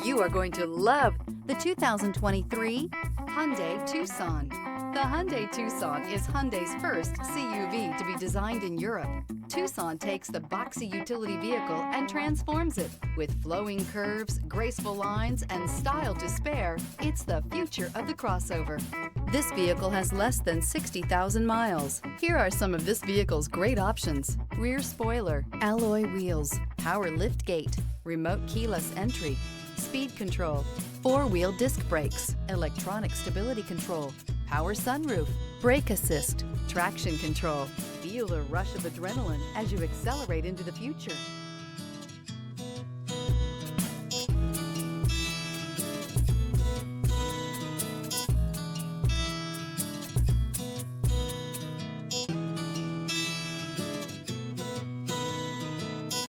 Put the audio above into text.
You are going to love the 2023 Hyundai Tucson. The Hyundai Tucson is Hyundai's first CUV to be designed in Europe. Tucson takes the boxy utility vehicle and transforms it. With flowing curves, graceful lines, and style to spare, it's the future of the crossover. This vehicle has less than 60,000 miles. Here are some of this vehicle's great options: rear spoiler, alloy wheels, power lift gate, remote keyless entry, speed control, four-wheel disc brakes, electronic stability control, power sunroof, brake assist, traction control. Feel the rush of adrenaline as you accelerate into the future.